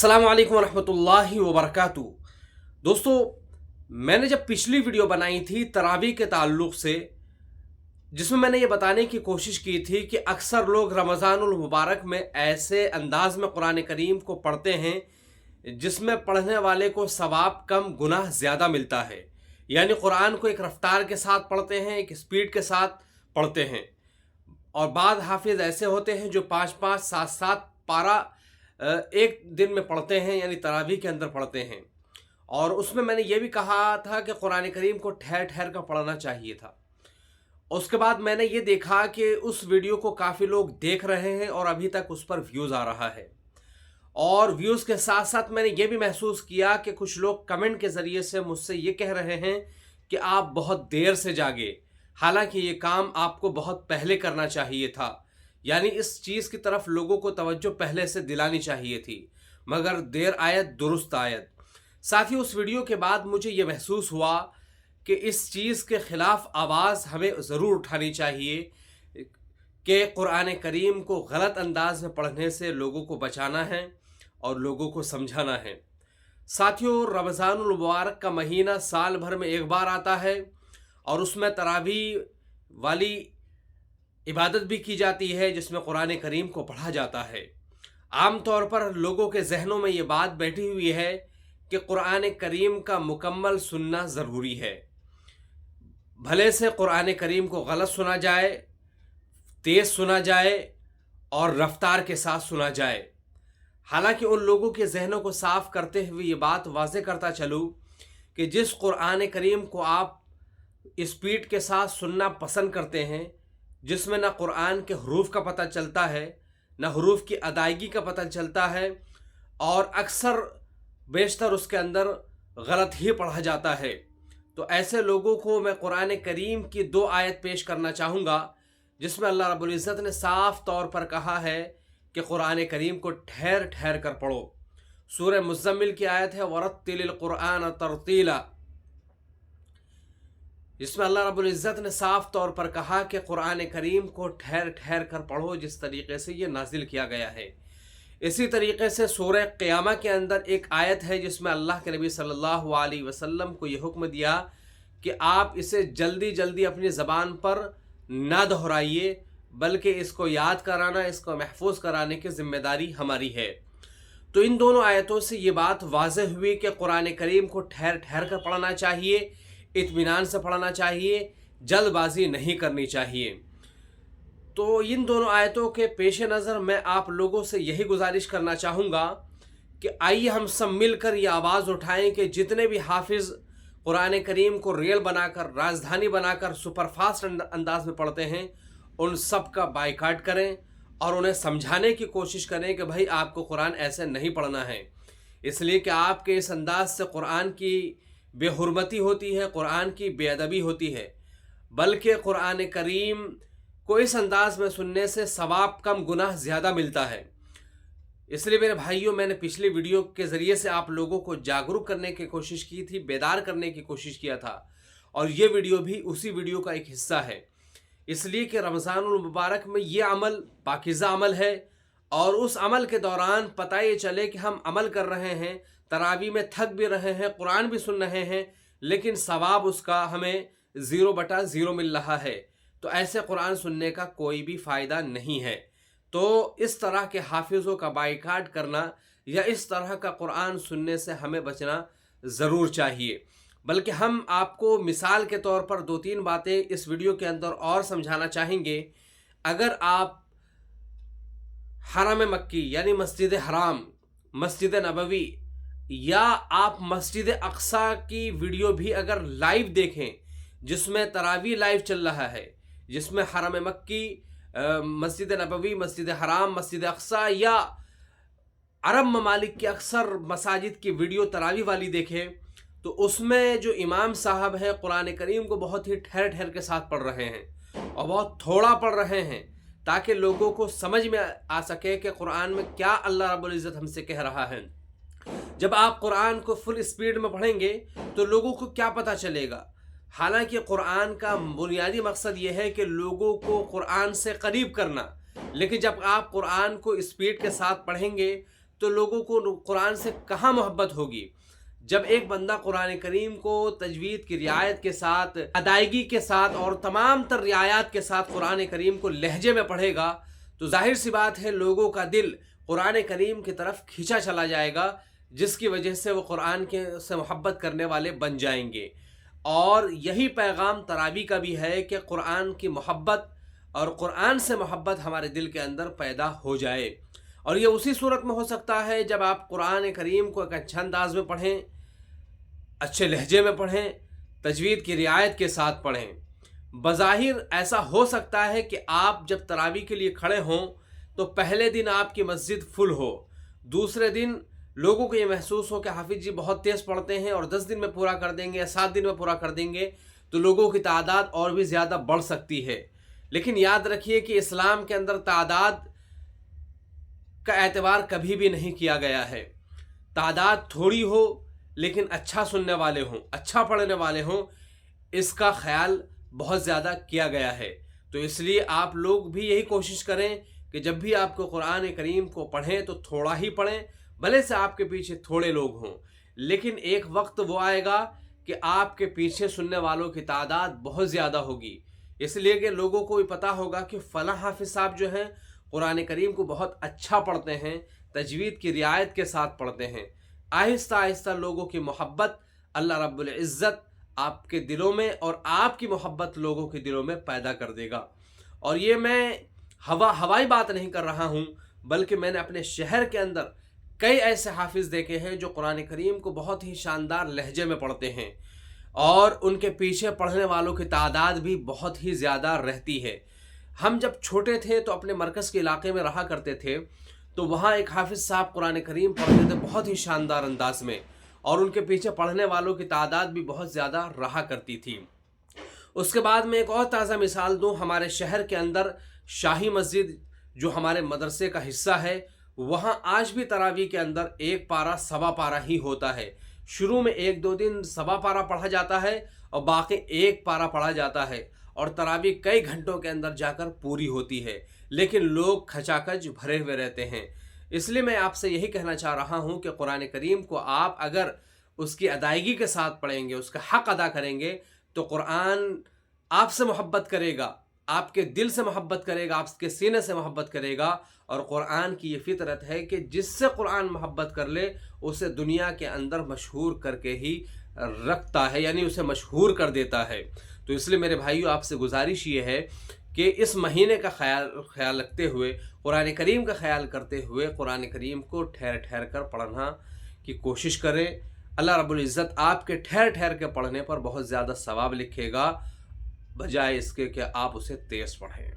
अस्सलाम वालेकुम रहमतुल्लाहि व बरकातुहू। दोस्तों, मैंने जब पिछली वीडियो बनाई थी तरावी के ताल्लुक़ से, जिसमें मैंने ये बताने की कोशिश की थी कि अक्सर लोग रमज़ानुल मुबारक में ऐसे अंदाज में कुरान करीम को पढ़ते हैं जिसमें पढ़ने वाले को सवाब कम गुनाह ज़्यादा मिलता है। यानी कुरान को एक रफ्तार के साथ पढ़ते हैं, एक स्पीड के साथ पढ़ते हैं। और बाद हाफिज़ ऐसे होते हैं जो 5-5, 7-7 पारा एक दिन में पढ़ते हैं, यानी तरावी के अंदर पढ़ते हैं। और उसमें मैंने ये भी कहा था कि कुरान करीम को ठहर ठहर कर पढ़ना चाहिए था। उसके बाद मैंने ये देखा कि उस वीडियो को काफ़ी लोग देख रहे हैं और अभी तक उस पर व्यूज़ आ रहा है। और व्यूज़ के साथ साथ मैंने ये भी महसूस किया कि कुछ लोग कमेंट के ज़रिए से मुझसे ये कह रहे हैं कि आप बहुत देर से जागे, हालांकि ये काम आपको बहुत पहले करना चाहिए था। यानी इस चीज़ की तरफ लोगों को तवज्जो पहले से दिलानी चाहिए थी, मगर देर आयत दुरुस्त आयत। साथ ही उस वीडियो के बाद मुझे ये महसूस हुआ कि इस चीज़ के ख़िलाफ़ आवाज़ हमें ज़रूर उठानी चाहिए कि कुरान करीम को गलत अंदाज में पढ़ने से लोगों को बचाना है और लोगों को समझाना है। साथियों, रमज़ानुल मुबारक का महीना साल भर में एक बार आता है और उसमें तरावी वाली इबादत भी की जाती है जिसमें कुरान करीम को पढ़ा जाता है। आम तौर पर लोगों के जहनों में ये बात बैठी हुई है कि कुरान करीम का मुकम्मल सुनना ज़रूरी है। भले से कुरान करीम को गलत सुना जाए, तेज़ सुना जाए और रफ्तार के साथ सुना जाए। हालांकि उन लोगों के जहनों को साफ़ करते हुए ये बात वाज़ेह करता चलूँ कि जिस कुरान करीम को आप स्पीड के साथ सुनना पसंद करते हैं, जिसमें ना कुरान के हरूफ का पता चलता है, ना हरूफ की अदायगी का पता चलता है, और अक्सर बेशतर उसके अंदर गलत ही पढ़ा जाता है, तो ऐसे लोगों को मैं कुरान करीम की 2 आयत पेश करना चाहूँगा जिसमें अल्लाह रब्बुल इज़्ज़त ने साफ़ तौर पर कहा है कि कुरान करीम को ठहर ठहर कर पढ़ो। सूरह मुज़्ज़म्मिल की आयत है वरत्तिलिल कुरआन तरतीला, जिसमें अल्लाह रब्बुल इज़्ज़त ने साफ़ तौर पर कहा कि कुरान करीम को ठहर ठहर कर पढ़ो जिस तरीक़े से ये नाजिल किया गया है। इसी तरीक़े से सूरह क़ियामा के अंदर एक आयत है जिसमें अल्लाह के नबी सल्लल्लाहु अलैहि वसल्लम को ये हुक्म दिया कि आप इसे जल्दी जल्दी अपनी ज़बान पर ना दोहराइए, बल्कि इसको याद कराना, इसको महफूज कराने की ज़िम्मेदारी हमारी है। तो इन दोनों आयतों से ये बात वाज़ेह हुई कि कुरान करीम को ठहर ठहर कर पढ़ना चाहिए, इत्मीनान से पढ़ना चाहिए, जल्दबाजी नहीं करनी चाहिए। तो इन दोनों आयतों के पेश नज़र मैं आप लोगों से यही गुजारिश करना चाहूँगा कि आइए हम सब मिलकर ये आवाज़ उठाएं कि जितने भी हाफिज़ कुरान करीम को रेल बनाकर, राजधानी बनाकर सुपरफास्ट अंदाज में पढ़ते हैं, उन सब का बाइकाट करें और उन्हें समझाने की कोशिश करें कि भाई आपको कुरान ऐसे नहीं पढ़ना है, इसलिए कि आपके इस अंदाज से कुरान की बेहुरमती होती है, कुरान की बेअदबी होती है। बल्कि कुरान करीम को इस अंदाज में सुनने से सवाब कम गुनाह ज़्यादा मिलता है। इसलिए मेरे भाइयों, मैंने पिछली वीडियो के ज़रिए से आप लोगों को जागरूक करने की कोशिश की थी, बेदार करने की कोशिश किया था, और ये वीडियो भी उसी वीडियो का एक हिस्सा है। इसलिए कि रमज़ानुल मुबारक में ये अमल पाकीज़ा अमल है और उस अमल के दौरान पता ये चले कि हम अमल कर रहे हैं, तरावी में थक भी रहे हैं, कुरान भी सुन रहे हैं, लेकिन सवाब उसका हमें 0/0 मिल रहा है, तो ऐसे कुरान सुनने का कोई भी फ़ायदा नहीं है। तो इस तरह के हाफिज़ों का बाइकाट करना या इस तरह का कुरान सुनने से हमें बचना ज़रूर चाहिए। बल्कि हम आपको मिसाल के तौर पर 2-3 बातें इस वीडियो के अंदर और समझाना चाहेंगे। अगर आप हरम मक्की यानी मस्जिद हराम, मस्जिद नबवी या आप मस्जिद अक्सा की वीडियो भी अगर लाइव देखें, जिसमें तरावी लाइव चल रहा है, जिसमें हरम मक्की, मस्जिद नबवी, मस्जिद हराम, मस्जिद अक्सा या अरब ममालिक की अक्सर मसाजिद की वीडियो तरावी वाली देखें, तो उसमें जो इमाम साहब हैं कुरान करीम को बहुत ही ठहर ठहर के साथ पढ़ रहे हैं और बहुत थोड़ा पढ़ रहे हैं, ताकि लोगों को समझ में आ सके कि कुरान में क्या अल्लाह रब्बुल इज़्ज़त हमसे कह रहा है। जब आप कुरान को फुल स्पीड में पढ़ेंगे तो लोगों को क्या पता चलेगा। हालांकि कुरान का बुनियादी मकसद ये है कि लोगों को कुरान से करीब करना, लेकिन जब आप कुरान को स्पीड के साथ पढ़ेंगे تو لوگوں کو قرآن سے کہاں محبت ہوگی؟ جب ایک بندہ قرآن کریم کو تجوید کی رعایت کے ساتھ، ادائیگی کے ساتھ اور تمام تر رعایات کے ساتھ قرآن کریم کو لہجے میں پڑھے گا تو ظاہر سی بات ہے لوگوں کا دل قرآن کریم کی طرف کھینچا چلا جائے گا، جس کی وجہ سے وہ قرآن کے سے محبت کرنے والے بن جائیں گے۔ اور یہی پیغام تراویح کا بھی ہے کہ قرآن کی محبت اور قرآن سے محبت ہمارے دل کے اندر پیدا ہو جائے۔ اور یہ اسی صورت میں ہو سکتا ہے جب آپ قرآن کریم کو ایک اچھے انداز میں پڑھیں، اچھے لہجے میں پڑھیں، تجوید کی رعایت کے ساتھ پڑھیں۔ بظاہر ایسا ہو سکتا ہے کہ آپ جب تراویح کے لیے کھڑے ہوں تو پہلے دن آپ کی مسجد فل ہو، دوسرے دن لوگوں کو یہ محسوس ہو کہ حافظ جی بہت تیز پڑھتے ہیں اور 10 دن میں پورا کر دیں گے یا 7 دن میں پورا کر دیں گے، تو لوگوں کی تعداد اور بھی زیادہ بڑھ سکتی ہے۔ لیکن یاد رکھیے کہ اسلام کے اندر تعداد کا اعتبار کبھی بھی نہیں کیا گیا ہے۔ تعداد تھوڑی ہو لیکن اچھا سننے والے ہوں، اچھا پڑھنے والے ہوں، اس کا خیال بہت زیادہ کیا گیا ہے۔ تو اس لیے آپ لوگ بھی یہی کوشش کریں کہ جب بھی آپ کو قرآن کریم کو پڑھیں تو تھوڑا ہی پڑھیں، بھلے سے آپ کے پیچھے تھوڑے لوگ ہوں، لیکن ایک وقت وہ آئے گا کہ آپ کے پیچھے سننے والوں کی تعداد بہت زیادہ ہوگی، اس لیے کہ لوگوں کو بھی پتہ ہوگا کہ فلاں حافظ صاحب جو ہیں قرآن کریم کو بہت اچھا پڑھتے ہیں، تجوید کی رعایت کے ساتھ پڑھتے ہیں۔ آہستہ آہستہ لوگوں کی محبت اللہ رب العزت آپ کے دلوں میں اور آپ کی محبت لوگوں کے دلوں میں پیدا کر دے گا۔ اور یہ میں ہوائی بات نہیں کر رہا ہوں، بلکہ میں نے اپنے شہر کے اندر کئی ایسے حافظ دیکھے ہیں جو قرآن کریم کو بہت ہی شاندار لہجے میں پڑھتے ہیں اور ان کے پیچھے پڑھنے والوں کی تعداد بھی بہت ہی زیادہ رہتی ہے۔ ہم جب چھوٹے تھے تو اپنے مرکز کے علاقے میں رہا کرتے تھے، تو وہاں ایک حافظ صاحب قرآن کریم پڑھتے تھے بہت ہی شاندار انداز میں، اور ان کے پیچھے پڑھنے والوں کی تعداد بھی بہت زیادہ رہا کرتی تھی۔ اس کے بعد میں ایک اور تازہ مثال دوں، ہمارے شہر کے اندر شاہی مسجد جو ہمارے مدرسے کا حصہ ہے، وہاں آج بھی تراویح کے اندر 1 پارہ 1.25 پارہ ہی ہوتا ہے۔ شروع میں 1-2 دن 1.25 پارہ پڑھا جاتا ہے اور باقی 1 پارہ پڑھا جاتا ہے، اور تراویح کئی گھنٹوں کے اندر جا کر پوری ہوتی ہے، لیکن لوگ کھچاکھچ بھرے ہوئے رہتے ہیں۔ اس لیے میں آپ سے یہی کہنا چاہ رہا ہوں کہ قرآن کریم کو آپ اگر اس کی ادائیگی کے ساتھ پڑھیں گے، اس کا حق ادا کریں گے، تو قرآن آپ سے محبت کرے گا، آپ کے دل سے محبت کرے گا، آپ کے سینے سے محبت کرے گا۔ اور قرآن کی یہ فطرت ہے کہ جس سے قرآن محبت کر لے اسے دنیا کے اندر مشہور کر کے ہی رکھتا ہے، یعنی اسے مشہور کر دیتا ہے۔ تو اس لیے میرے بھائیو آپ سے گزارش یہ ہے کہ اس مہینے کا خیال رکھتے ہوئے، قرآن کریم کا خیال کرتے ہوئے قرآن کریم کو ٹھہر ٹھہر کر پڑھنا کی کوشش کریں۔ اللہ رب العزت آپ کے ٹھہر ٹھہر کے پڑھنے پر بہت زیادہ ثواب لکھے گا، بجائے اس کے کہ آپ اسے تیز پڑھیں۔